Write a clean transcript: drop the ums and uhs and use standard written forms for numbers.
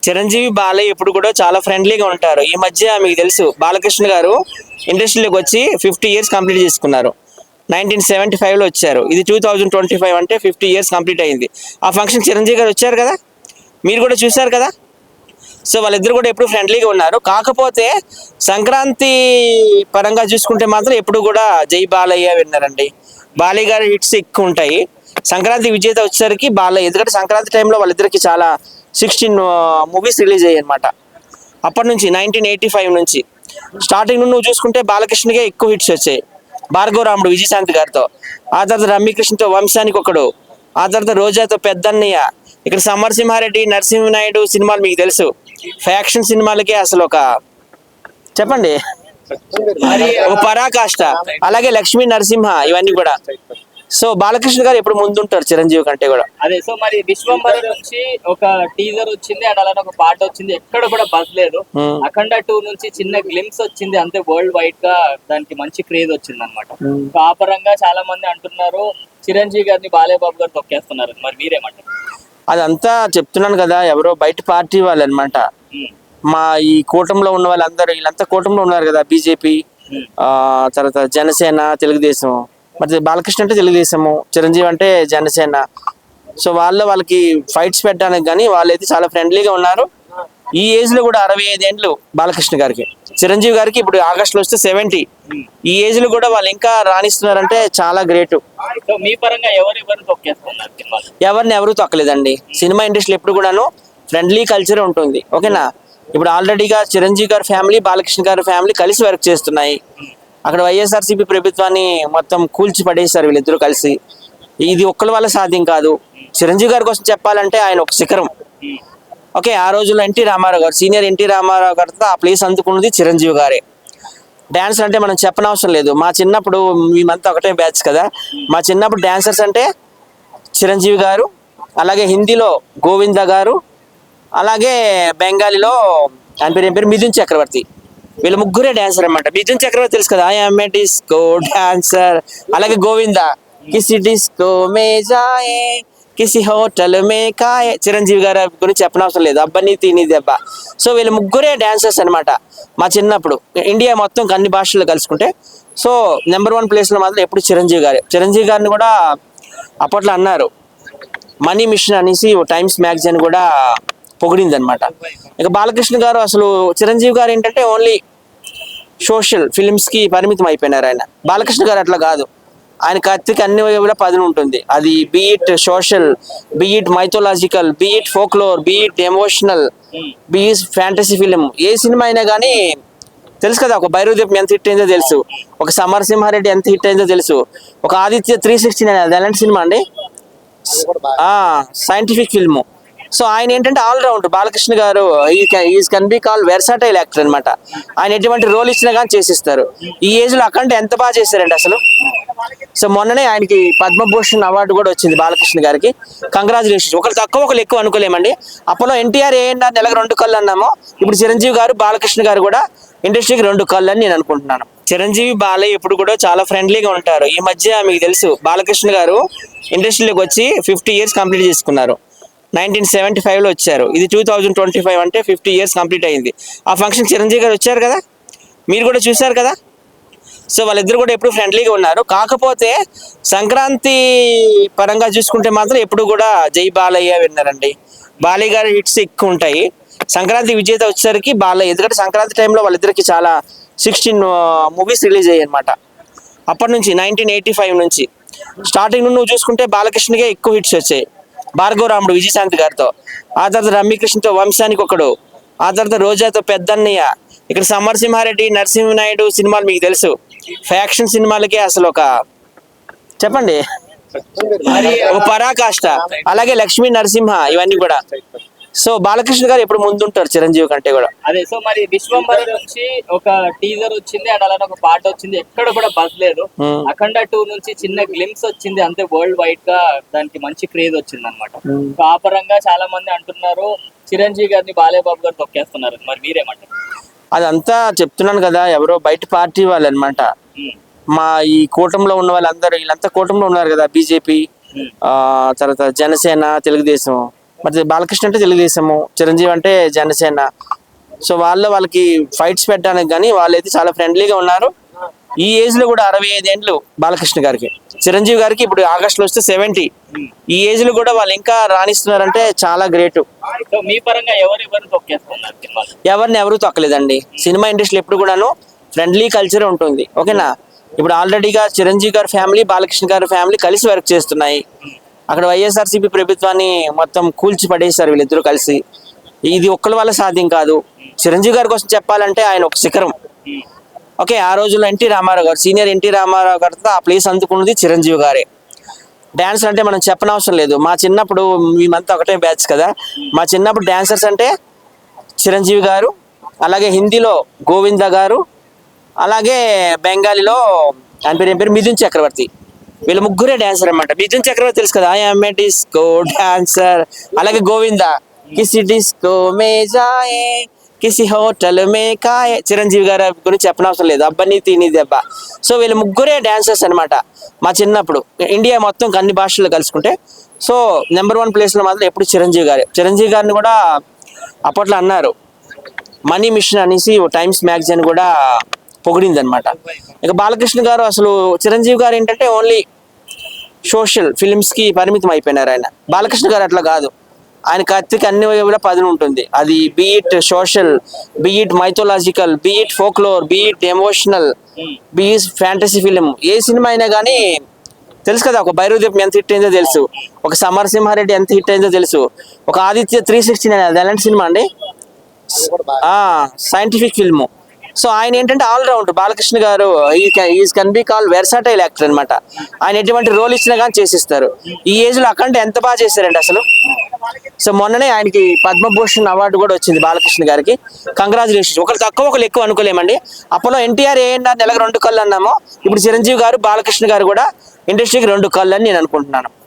చిరంజీవి బాలయ్య ఎప్పుడు కూడా చాలా ఫ్రెండ్లీగా ఉంటారు. ఈ మధ్య మీకు తెలుసు బాలకృష్ణ గారు ఇండస్ట్రీలోకి వచ్చి 50 ఇయర్స్ కంప్లీట్ చేసుకున్నారు. 1975లో వచ్చారు. ఇది 2025 అంటే 50 ఇయర్స్ కంప్లీట్ అయింది. ఆ ఫంక్షన్ చిరంజీవి గారు వచ్చారు కదా, మీరు కూడా చూశారు కదా. సో వాళ్ళిద్దరు కూడా ఎప్పుడు ఫ్రెండ్లీగా ఉన్నారు. కాకపోతే సంక్రాంతి పరంగా చూసుకుంటే మాత్రం ఎప్పుడు కూడా జై బాలయ్య విన్నారండి. బాలయ్య గారి హిట్స్ ఎక్కువ ఉంటాయి. సంక్రాంతి విజేత వచ్చేసరికి బాలయ్య, ఎందుకంటే సంక్రాంతి టైంలో వాళ్ళిద్దరికి చాలా 16 మూవీస్ రిలీజ్ అయ్యాయి అనమాట. అప్పటి నుంచి 1985 నుంచి స్టార్టింగ్ నువ్వు చూసుకుంటే బాలకృష్ణకే ఎక్కువ హిట్స్ వచ్చాయి. భార్గవ రాముడు విజయశాంతి గారితో, ఆ తర్వాత రమ్యకృష్ణతో వంశానికి ఒకడు, ఆ తర్వాత రోజాతో పెద్దన్నయ్య, ఇక్కడ సమరసింహారెడ్డి నరసింహనాయుడు సినిమాలు మీకు తెలుసు. ఫ్యాక్షన్ సినిమాలకే అసలు ఒక చెప్పండి ఒక పరాకాష్ట. అలాగే లక్ష్మీ నరసింహ, ఇవన్నీ కూడా. సో బాలకృష్ణ గారు ఎప్పుడు ముందుంటారు చిరంజీవి కంటే కూడా. అదే సో మరి విశ్వంబర నుంచి ఒక టీజర్ వచ్చింది అండ్ అలానే ఒక పాట వచ్చింది, ఎక్కడ కూడా బజ్ లేదు. అఖండ 2 నుంచి చిన్న గ్లిమ్స్ వచ్చింది అంతే, వరల్డ్ వైడ్ గా దానికి మంచి క్రేజ్ వచ్చింది అనమాట. ఆ పరంగా చాలా మంది అంటున్నారు చిరంజీవి గారిని బాలయ్య బాబు గారు తొక్కేస్తున్నారు, మరి మీరేమంటారు? అదంతా చెప్తున్నాను కదా, ఎవరో బయట పార్టీ వాళ్ళు అనమాట. మా ఈ కూటమిలో ఉన్న వాళ్ళందరూ, వీళ్ళంతా కూటమిలో ఉన్నారు కదా, బీజేపీ, తర్వాత జనసేన, తెలుగుదేశం. మరి బాలకృష్ణ అంటే తెలుగుదేశము, చిరంజీవి అంటే జనసేన. సో వాళ్ళకి ఫైట్స్ పెట్టడానికి కానీ వాళ్ళైతే చాలా ఫ్రెండ్లీగా ఉన్నారు. ఈ ఏజ్ లో కూడా 65 ఏండ్లు బాలకృష్ణ గారికి. చిరంజీవి గారికి ఇప్పుడు ఆగస్టులో వస్తే 70. ఈ ఏజ్ లో కూడా వాళ్ళు ఇంకా రాణిస్తున్నారంటే చాలా గ్రేట్. మీ పరంగా ఎవరెవరు తొక్కేస్తున్నారు? ఎవరిని ఎవరు తొక్కలేదండి. సినిమా ఇండస్ట్రీలో ఎప్పుడు కూడాను ఫ్రెండ్లీ కల్చర్ ఉంటుంది, ఓకేనా. ఇప్పుడు ఆల్రెడీగా చిరంజీవి గారి ఫ్యామిలీ, బాలకృష్ణ గారి ఫ్యామిలీ కలిసి వర్క్ చేస్తున్నాయి. అక్కడ వైఎస్ఆర్సీపీ ప్రభుత్వాన్ని మొత్తం కూల్చి పడేశారు వీళ్ళిద్దరూ కలిసి. ఇది ఒక్కరి వల్ల సాధ్యం కాదు. చిరంజీవి గారి కోసం చెప్పాలంటే ఆయన ఒక శిఖరం. ఓకే, ఆ రోజుల్లో ఎన్టీ రామారావు గారు, సీనియర్ ఎన్టీ రామారావు గారితో ఆ ప్లేస్ అందుకున్నది చిరంజీవి గారే. డాన్స్ అంటే మనం చెప్పనవసరం లేదు. మా చిన్నప్పుడు, మేమంతా ఒకటే బ్యాచ్ కదా, మా చిన్నప్పుడు డాన్సర్స్ అంటే చిరంజీవి గారు, అలాగే హిందీలో గోవింద గారు, అలాగే బెంగాలీలో ఆయన పేరు మిథున్ చక్రవర్తి. వీళ్ళ ముగ్గురే డాన్సర్ అనమాట. మిథున్ చక్రవర్తి తెలుసు కదా, ఐఎమ్ ఏ డిస్కో డాన్సర్. అలాగే గోవింద కిసి డిస్కో మే జాయే కిసి హోటల్ మే కాయే. చిరంజీవి గారి గురించి చెప్పనవసరం లేదు, అబ్బని తిని దెబ్బ. సో వీళ్ళ ముగ్గురే డాన్సర్స్ అనమాట మా చిన్నప్పుడు. ఇండియా మొత్తం అన్ని భాషల్లో కలుసుకుంటే సో నెంబర్ 1 ప్లేస్లో మాత్రం ఎప్పుడు చిరంజీవి గారే. చిరంజీవి గారిని కూడా అప్పట్లో అన్నారు మనీ మిషన్ అనేసి, టైమ్స్ మ్యాగజైన్ కూడా పొగిడింది అనమాట. ఇక బాలకృష్ణ గారు, అసలు చిరంజీవి గారు ఏంటంటే ఓన్లీ సోషల్ ఫిలిమ్స్ కి పరిమితం అయిపోయినారు ఆయన. బాలకృష్ణ గారు అట్లా కాదు, ఆయన కత్తికి అన్ని కూడా పదును ఉంటుంది. అది be it social, be it mythological, be it folklore, be it emotional, be it fantasy film. ఏ సినిమా అయినా కానీ తెలుసు కదా, ఒక భైరవదీపం ఎంత హిట్ అయిందో తెలుసు, ఒక సమరసింహారెడ్డి ఎంత హిట్ అయిందో తెలుసు, ఒక ఆదిత్య 316 అది ఎలాంటి సినిమా అండి, సైంటిఫిక్ ఫిల్మ్. సో ఆయన ఏంటంటే all round. Balakrishna garu is can be call versatile actor అనమాట. ఆయన ఎటువంటి రోల్ ఇచ్చినా కానీ చేసిస్తారు. ఈ ఏజ్ లో అక్కడ ఎంత బాగా చేశారండి అసలు. సో మొన్ననే ఆయనకి పద్మభూషణ్ అవార్డు కూడా వచ్చింది బాలకృష్ణ గారికి. కంగ్రాచులేషన్స్. ఒకరు తక్కువ ఒకరు ఎక్కువ అనుకోలేమండి. అప్పట్లో ఎన్టీఆర్ ఏఎన్ఆర్ నెలకు 2 కళ్ళు అన్నామో, ఇప్పుడు చిరంజీవి గారు, బాలకృష్ణ గారు కూడా ఇండస్ట్రీకి 2 కళ్ళు అని నేను అనుకుంటున్నాను. చిరంజీవి బాలయ్య ఎప్పుడు కూడా చాలా ఫ్రెండ్లీగా ఉంటారు. ఈ మధ్య మీకు తెలుసు బాలకృష్ణ గారు ఇండస్ట్రీలోకి వచ్చి 50 ఇయర్స్ కంప్లీట్ చేసుకున్నారు. 1975లో వచ్చారు. ఇది 2025 అంటే 50 ఇయర్స్ కంప్లీట్ అయింది. ఆ ఫంక్షన్ చిరంజీవి గారు వచ్చారు కదా, మీరు కూడా చూశారు కదా. సో వాళ్ళిద్దరు కూడా ఎప్పుడు ఫ్రెండ్లీగా ఉన్నారు. కాకపోతే సంక్రాంతి పరంగా చూసుకుంటే మాత్రం ఎప్పుడు కూడా జై బాలయ్య విన్నారండి. బాలయ్య గారి హిట్స్ ఎక్కువ ఉంటాయి. సంక్రాంతి విజేత వచ్చేసరికి బాలయ్య, ఎందుకంటే సంక్రాంతి టైంలో వాళ్ళిద్దరికి చాలా 16 మూవీస్ రిలీజ్ అయ్యాయి అనమాట. అప్పటి నుంచి 1985 నుంచి స్టార్టింగ్ నువ్వు చూసుకుంటే బాలకృష్ణకే ఎక్కువ హిట్స్ వచ్చాయి. భార్గవ రాముడు విజయశాంతి గారితో, ఆ తర్వాత రమ్యకృష్ణతో వంశానికి ఒకడు, ఆ తర్వాత రోజాతో పెద్దన్నయ్య, ఇక్కడ సమరసింహారెడ్డి నరసింహనాయుడు సినిమాలు మీకు తెలుసు. ఫ్యాక్షన్ సినిమాలకే అసలు ఒక చెప్పండి ఒక పరాకాష్ట. అలాగే లక్ష్మీ నరసింహ, ఇవన్నీ కూడా. సో బాలకృష్ణ గారు ఎప్పుడు ముందుంటారు చిరంజీవి కంటే కూడా. అదే సో మరి విశ్వంబర నుంచి ఒక టీజర్ వచ్చింది అండ్ అలానే ఒక పాట వచ్చింది, ఎక్కడ కూడా బజ్ లేదు. అఖండ 2 నుంచి చిన్న గ్లిమ్స్ వచ్చింది అంతే, వరల్డ్ వైడ్ గా దానికి మంచి క్రేజ్ వచ్చింది అనమాట. ఆ పరంగా చాలా మంది అంటున్నారు చిరంజీవి గారిని బాలయ్య బాబు గారు తొక్కేస్తున్నారు, మరి మీరేమంటారు? అదంతా చెప్తున్నాను కదా, ఎవరో బయట పార్టీ వాళ్ళు అనమాట. మా ఈ కూటమిలో ఉన్న వాళ్ళందరూ, వీళ్ళంతా కూటమిలో ఉన్నారు కదా, బీజేపీ, తర్వాత జనసేన, తెలుగుదేశం. మరి బాలకృష్ణ అంటే తెలుగుదేశము, చిరంజీవి అంటే జనసేన. సో వాళ్ళకి ఫైట్స్ పెట్టడానికి కానీ వాళ్ళైతే చాలా ఫ్రెండ్లీగా ఉన్నారు. ఈ ఏజ్ లో కూడా 65 ఏండ్లు బాలకృష్ణ గారికి, చిరంజీవి గారికి ఇప్పుడు ఆగస్టులో వస్తే 70. ఈ ఏజ్ లో కూడా వాళ్ళు ఇంకా రాణిస్తున్నారంటే చాలా గ్రేట్. సో మీ పరంగా ఎవరెవరు తొక్కేస్తున్నారు సినిమాలో? ఎవరిని ఎవరు తొక్కలేదండి. సినిమా ఇండస్ట్రీలో ఎప్పుడు కూడాను ఫ్రెండ్లీ కల్చర్ ఉంటుంది, ఓకేనా. ఇప్పుడు ఆల్రెడీగా చిరంజీవి గారి ఫ్యామిలీ, బాలకృష్ణ గారి ఫ్యామిలీ కలిసి వర్క్ చేస్తున్నాయి. అక్కడ వైఎస్ఆర్సీపీ ప్రభుత్వాన్ని మొత్తం కూల్చి పడేశారు వీళ్ళిద్దరూ కలిసి. ఇది ఒక్కరి వల్ల సాధ్యం కాదు. చిరంజీవి గారి కోసం చెప్పాలంటే ఆయన ఒక శిఖరం. ఓకే, ఆ రోజుల్లో ఎన్టీ రామారావు గారు, సీనియర్ ఎన్టీ రామారావు గారితో ఆ ప్లేస్ అందుకున్నది చిరంజీవి గారే. డాన్స్ అంటే మనం చెప్పనవసరం లేదు. మా చిన్నప్పుడు, మేమంతా ఒకటే బ్యాచ్ కదా, మా చిన్నప్పుడు డాన్సర్స్ అంటే చిరంజీవి గారు, అలాగే హిందీలో గోవింద గారు, అలాగే బెంగాలీలో ఆయన పేరు ఏం పేరు, మిథున్ చక్రవర్తి. వీళ్ళ ముగ్గురే డాన్సర్ అనమాట. మిథున్ చక్రవర్తి తెలుసు కదా, I am a disco dancer. అలాగే గోవింద కిసి డిస్కో మే జాయే కిసి హోటల్ మే కాయే. చిరంజీవి గారి గురించి చెప్పనవసరం లేదు, అబ్బని తిని దెబ్బ. సో వీళ్ళ ముగ్గురే డాన్సర్స్ అనమాట మా చిన్నప్పుడు. ఇండియా మొత్తం అన్ని భాషల్లో కలుసుకుంటే సో నెంబర్ 1 ప్లేస్లో మాత్రం ఎప్పుడు చిరంజీవి గారే. చిరంజీవి గారిని కూడా అప్పట్లో అన్నారు, మనీ మిషన్ అనేసి టైమ్స్ మ్యాగజైన్ కూడా పొగిడింది అనమాట. ఇక బాలకృష్ణ గారు, అసలు చిరంజీవి గారు ఏంటంటే ఓన్లీ సోషల్ ఫిలిమ్స్కి పరిమితం అయిపోయినారు. ఆయన బాలకృష్ణ గారు అట్లా కాదు. ఆయన కత్తికి అన్ని కూడా పదును ఉంటుంది. అది be it social, be it mythological, be it folklore, be it emotional, be it fantasy film. ఏ సినిమా అయినా కానీ తెలుసు కదా, ఒక భైరవదీపం ఎంత హిట్ అయిందో తెలుసు, ఒక సమరసింహారెడ్డి ఎంత హిట్ అయిందో తెలుసు, ఒక ఆదిత్య 316 అది ఎలాంటి సినిమా అండి, సైంటిఫిక్ ఫిల్ము. సో ఆయన ఏంటంటే all rounder Balakrishna garu. Is can be call versatile actor అనమాట. ఆయన ఎటువంటి రోల్ ఇచ్చినా కానీ చేసిస్తారు. ఈ ఏజ్ లో అక్కడ ఎంత బాగా చేశారండి అసలు. సో మొన్ననే ఆయనకి పద్మభూషణ్ అవార్డు కూడా వచ్చింది బాలకృష్ణ గారికి. కంగ్రాచులేషన్స్. ఒకరు తక్కువ ఒకరు ఎక్కువ అనుకోలేమండి. అప్పట్లో ఎన్టీఆర్ నెలకు 2 కళ్ళు అన్నామో, ఇప్పుడు చిరంజీవి గారు, బాలకృష్ణ గారు కూడా ఇండస్ట్రీకి 2 కళ్ళు అని నేను అనుకుంటున్నాను.